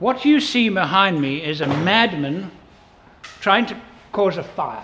What you see behind me is a madman trying to cause a fire.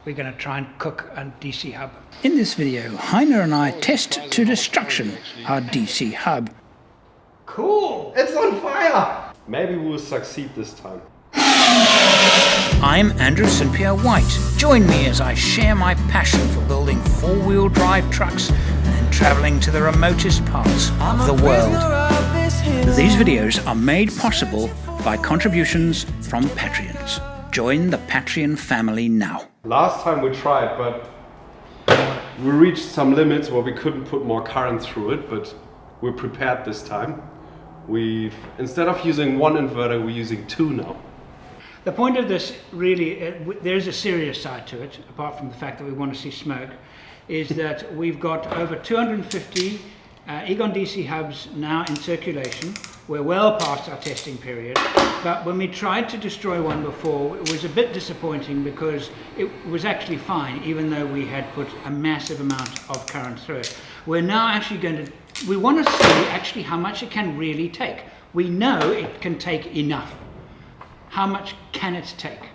We're going to try and cook a DC-Hub. In this video, Heiner and I test to destruction our DC-Hub. Cool! It's on fire! Maybe we'll succeed this time. I'm St Pierre White. Join me as I share my passion for building four-wheel drive trucks and travelling to the remotest parts of the world. These videos are made possible by contributions from Patreons. Join the Patreon family now. Last time we tried, but we reached some limits where we couldn't put more current through it, but we're prepared this time. Instead of using one inverter, we're using two now. The point of this really, there's a serious side to it, apart from the fact that we want to see smoke, is that we've got over 250 EGON DC-Hubs now in circulation. We're well past our testing period, but when we tried to destroy one before, it was a bit disappointing because it was actually fine, even though we had put a massive amount of current through it. We're now actually we want to see actually how much it can really take. We know it can take enough. How much can it take?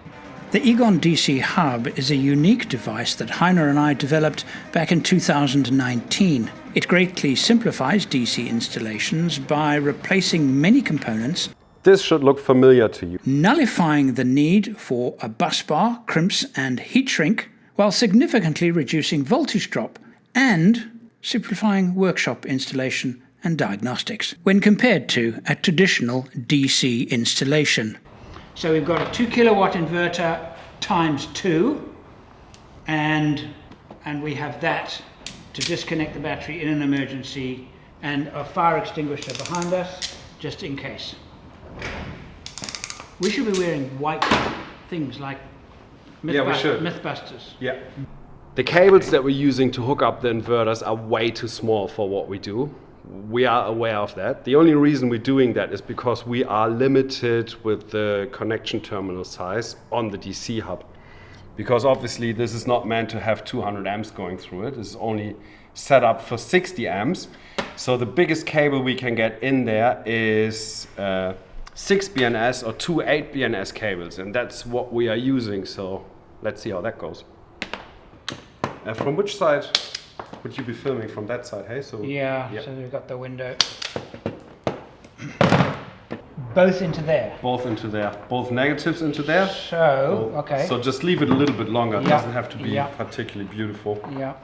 The EGON DC-Hub is a unique device that Heiner and I developed back in 2019. It greatly simplifies DC installations by replacing many components. This should look familiar to you. Nullifying the need for a bus bar, crimps and heat shrink, while significantly reducing voltage drop and simplifying workshop installation and diagnostics when compared to a traditional DC installation. So we've got a 2 kilowatt inverter times 2, and we have that to disconnect the battery in an emergency, and a fire extinguisher behind us just in case. We should be wearing white things like Mythbusters. Yeah. The cables that we're using to hook up the inverters are way too small for what we do. We are aware of that. The only reason we're doing that is because we are limited with the connection terminal size on the DC-Hub. Because obviously this is not meant to have 200 amps going through it. It's only set up for 60 amps. So the biggest cable we can get in there is 6 BNS or 2 8 BNS cables. And that's what we are using. So let's see how that goes. From which side would you be filming? From that side, hey? So we've got the window. Both into there. Both into there. Both negatives into there. So, okay. So just leave it a little bit longer. It doesn't have to be particularly beautiful. Yeah.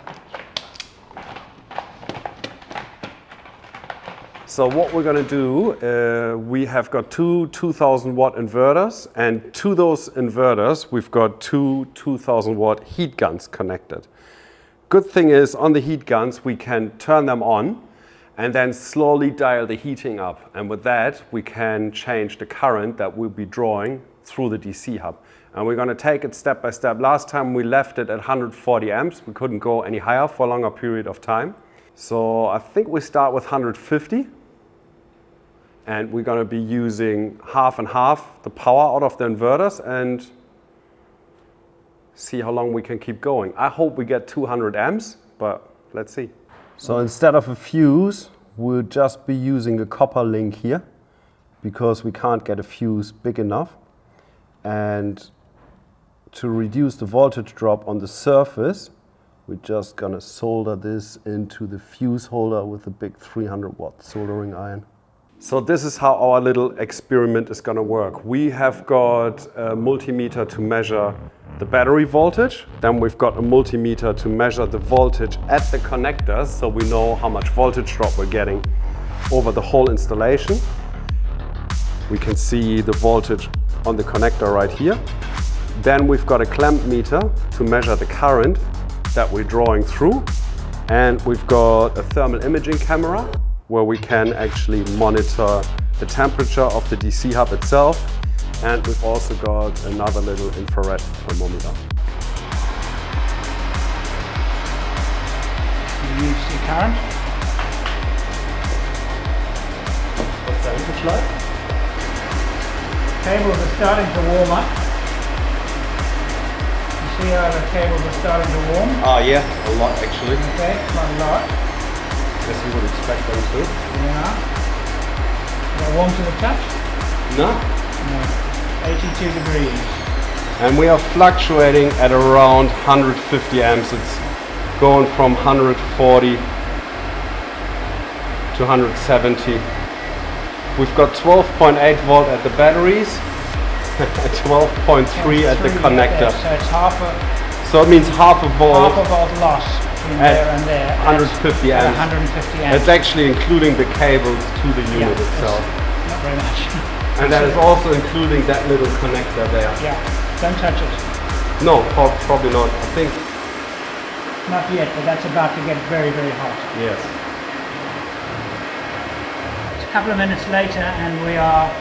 So what we're going to do, we have got two 2000 watt inverters, and to those inverters we've got two 2000 watt heat guns connected. Good thing is, on the heat guns we can turn them on and then slowly dial the heating up, and with that we can change the current that we'll be drawing through the DC-Hub. And we're going to take it step by step. Last time we left it at 140 amps. We couldn't go any higher for a longer period of time. So I think we start with 150. And we're going to be using half and half the power out of the inverters and see how long we can keep going. I hope we get 200 amps, but let's see. So instead of a fuse, we'll just be using a copper link here because we can't get a fuse big enough. And to reduce the voltage drop on the surface, we're just going to solder this into the fuse holder with a big 300 watt soldering iron. So this is how our little experiment is going to work. We have got a multimeter to measure the battery voltage. Then we've got a multimeter to measure the voltage at the connectors, so we know how much voltage drop we're getting over the whole installation. We can see the voltage on the connector right here. Then we've got a clamp meter to measure the current that we're drawing through. And we've got a thermal imaging camera where we can actually monitor the temperature of the DC-Hub itself, and we've also got another little infrared thermometer. You see current? What's the amperage like? Cables are starting to warm up. You see how the cables are starting to warm? Oh yeah, a lot actually. Okay, quite a lot. As you would expect them to. Yeah. They're warm to the touch? No? No. 82 degrees. And we are fluctuating at around 150 amps. It's going from 140 to 170. We've got 12.8 volt at the batteries, 12.3 at the connector. So it's half a So it means half a volt loss between at there and there. 150 amps. 150 amps. It's actually including the cables to the unit itself. Not very much. And that is also including that little connector there. Yeah, don't touch it. No, probably not. I think. Not yet, but that's about to get very, very hot. Yes. It's a couple of minutes later and we are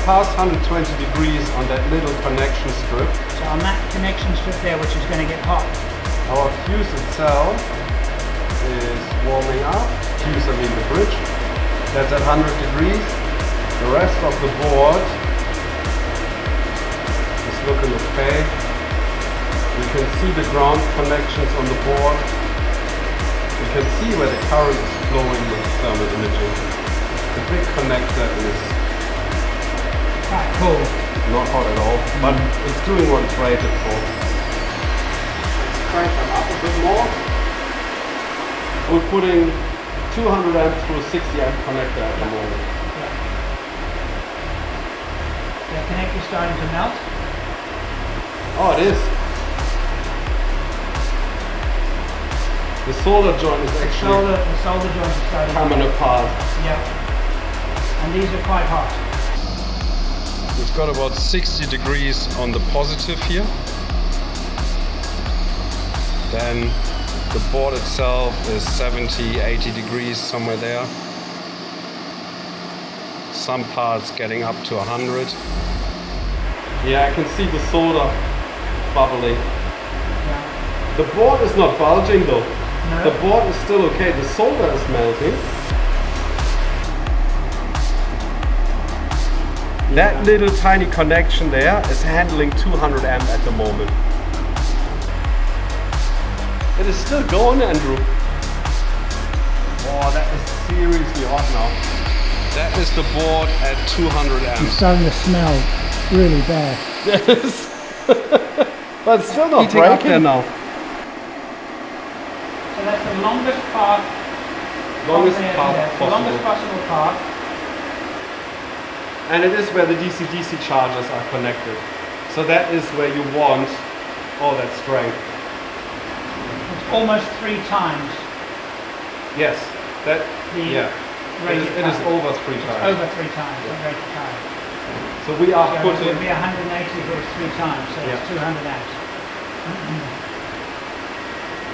past 120 degrees on that little connection strip. so on that connection strip there, which is going to get hot. Our fuse itself is warming up. Fuse, I mean the bridge. That's at 100 degrees. The rest of the board is looking okay. You can see the ground connections on the board. You can see where the current is flowing with thermal imaging. The big connector is Quite cool. not hot at all, but it's doing what it's rated for. Let's crank them up a bit more. We're putting 200 amp through a 60 amp connector at the moment. The connector is starting to melt. Oh, it is. The solder joint is actually The solder joint is starting to coming melt. apart. Yeah. And these are quite hot. We've got about 60 degrees on the positive here. Then the board itself is 70, 80 degrees, somewhere there. Some parts getting up to 100. Yeah, I can see the solder bubbling. Yeah. The board is not bulging though. No. The board is still okay. The solder is melting. That little tiny connection there is handling 200 amp at the moment. It is still going, Andrew. Oh, that is seriously hot now. That is the board at 200 It's amps. starting to smell really bad. Yes. But it's still not Heating up breaking now. So that's the longest path. Longest from there to path there. The longest possible. possible path. And it is where the DC-DC chargers are connected. So that is where you want all that strength. It's almost 3 times Yes, that, the yeah. rated It is time. over 3 times. Over 3 times the rated time. So we are So it putting, would be 180 if it was 3 times, so Yeah. it's 200 amps.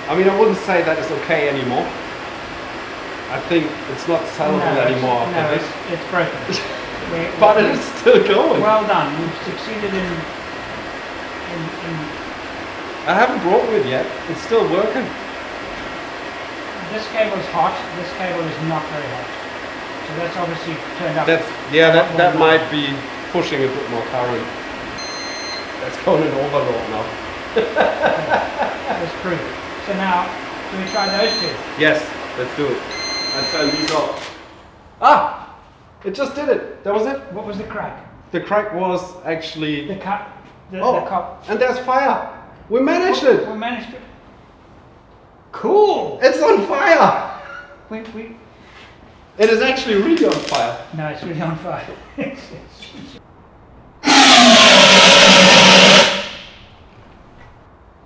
I mean, I wouldn't say that is okay anymore. I think it's not sellable anymore after no, this. it's broken. But it is still going. Well done, you've succeeded in I haven't broken it yet. It's still working. this cable is hot, this cable is not very hot. So that's obviously turned up. That's, yeah, that might be pushing a bit more current. That's going in overload now. That's proof. So now, do we try those two? Yes, let's do it. I'll turn these off. Ah! It just did it. That was it. What was the crack? The crack was actually... The cut. The Oh, cop. and there's fire. We managed it. We managed it. Cool. It's on fire. We. It is actually really on fire. No, it's really on fire.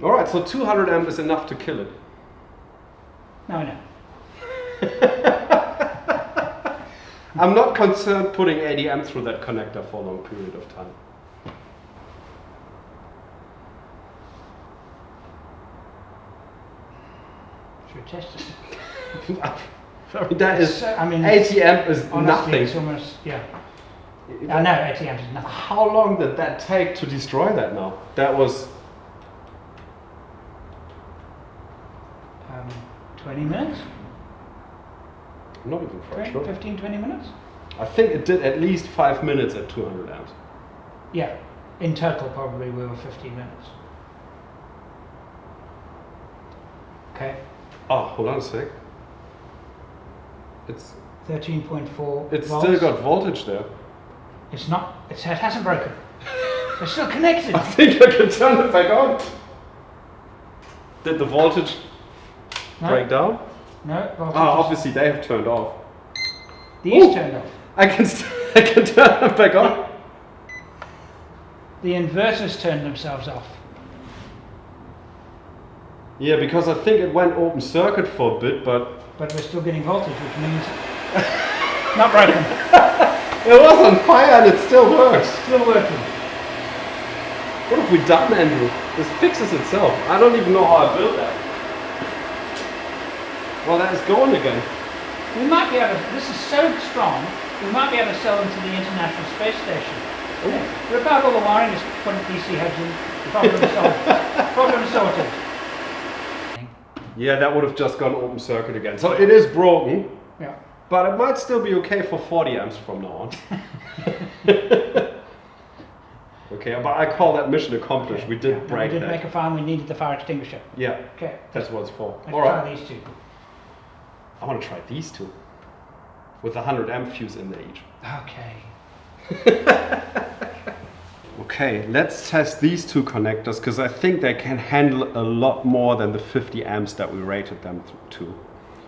All right, so 200 amp is enough to kill it. No. I'm not concerned putting 80 amp through that connector for a long period of time. Should we test it? I mean, that is, So, I mean, 80 amp is honestly, nothing. It's almost, yeah. I know, 80 amps is nothing. How long did that take to destroy that now? That was 20 minutes? I'm not even quite sure. 15, 20 minutes? I think it did at least 5 minutes at 200 amps. Yeah. In total, probably we were 15 minutes. Okay. Oh, hold on a sec. It's 13.4 It's volts. still got voltage there. It's not, it hasn't broken. It's still connected. I think I can turn it back on. Did the voltage break down? No. Obviously they have turned off. These turned off. I can turn it back on. The inverters turned themselves off. Yeah, because I think it went open circuit for a bit, but we're still getting voltage, which means not broken. It was on fire and it still works. It's still working. What have we done, Andrew? This fixes itself. I don't even know how I built that. Well, that is going again. We might be able to, this is so strong, we might be able to sell them to the International Space Station. Yeah. Rip out all the wiring, just put DC hubs in, problem solved. Problem sorted. Yeah, that would have just gone open circuit again. So it is broken. Yeah. But it might still be okay for 40 amps from now on. Okay, but I call that mission accomplished. Okay. We did break that. We did make a fire and we needed the fire extinguisher. Yeah. Okay. That's what it's for. Let's try these two. I want to try these two. With a 100 amp fuse in there each. Okay. Okay, let's test these two connectors because I think they can handle a lot more than the 50 amps that we rated them to.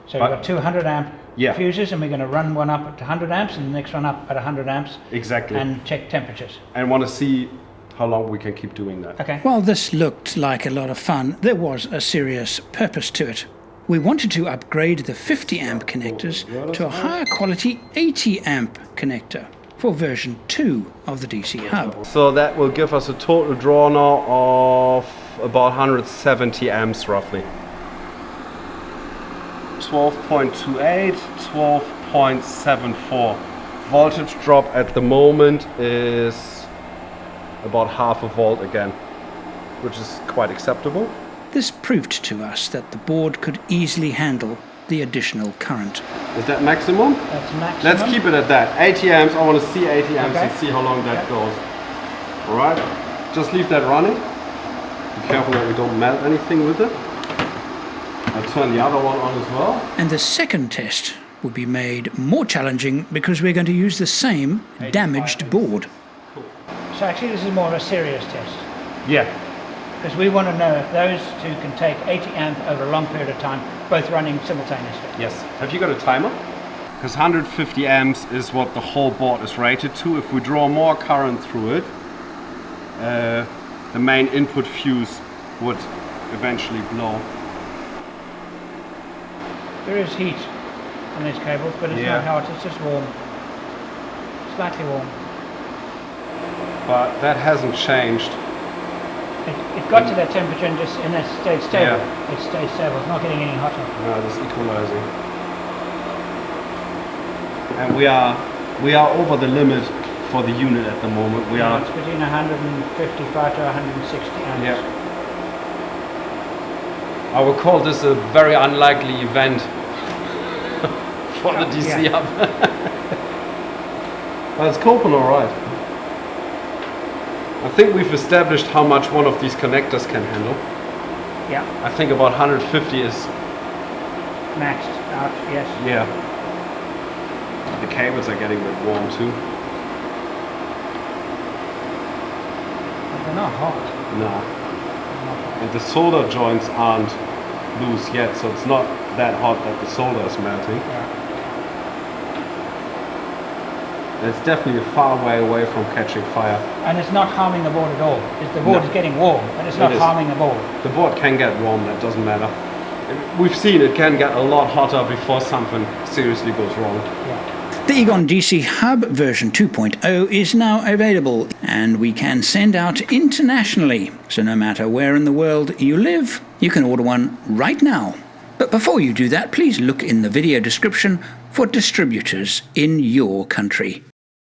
So we've got 200 amp fuses and we're going to run one up at 100 amps and the next one up at 100 amps. Exactly. And check temperatures. And want to see how long we can keep doing that. Okay. While this looked like a lot of fun, there was a serious purpose to it. We wanted to upgrade the 50 amp connectors to a higher quality 80 amp connector for version 2 of the DC-Hub. So that will give us a total draw now of about 170 amps roughly. 12.28, 12.74. Voltage drop at the moment is about half a volt again, which is quite acceptable. This proved to us that the board could easily handle the additional current. Is that maximum? That's maximum. Let's keep it at that. 80 amps, I want to see 80 amps and see how long that goes. Alright, just leave that running. Be careful that we don't melt anything with it. I'll turn the other one on as well. And the second test will be made more challenging because we're going to use the same damaged board. Cool. So actually this is more of a serious test. Yeah. Because we want to know if those two can take 80 amp over a long period of time, both running simultaneously. Yes. Have you got a timer? Because 150 amps is what the whole board is rated to. If we draw more current through it, the main input fuse would eventually blow. There is heat on these cables, but it's not hot, it's just warm. Slightly warm. But that hasn't changed. It got to that temperature and just and it stayed stable. Yeah. It stayed stable. It's not getting any hotter. No, it's equalizing. And we are over the limit for the unit at the moment. It's between 155 to 160 amps. Yeah. I would call this a very unlikely event for the DC-Hub. Well, it's coping all right. I think we've established how much one of these connectors can handle. Yeah. I think about 150 is maxed out, yes. Yeah. The cables are getting a bit warm too. But they're not hot. No. And the solder joints aren't loose yet, so it's not that hot that the solder is melting. Yeah. It's definitely a far way away from catching fire. And it's not harming the board at all. The board is getting warm, but it's not harming the board. The board can get warm, that doesn't matter. We've seen it can get a lot hotter before something seriously goes wrong. Yeah. The EGON DC-Hub version 2.0 is now available, and we can send out internationally. So no matter where in the world you live, you can order one right now. But before you do that, please look in the video description for distributors in your country.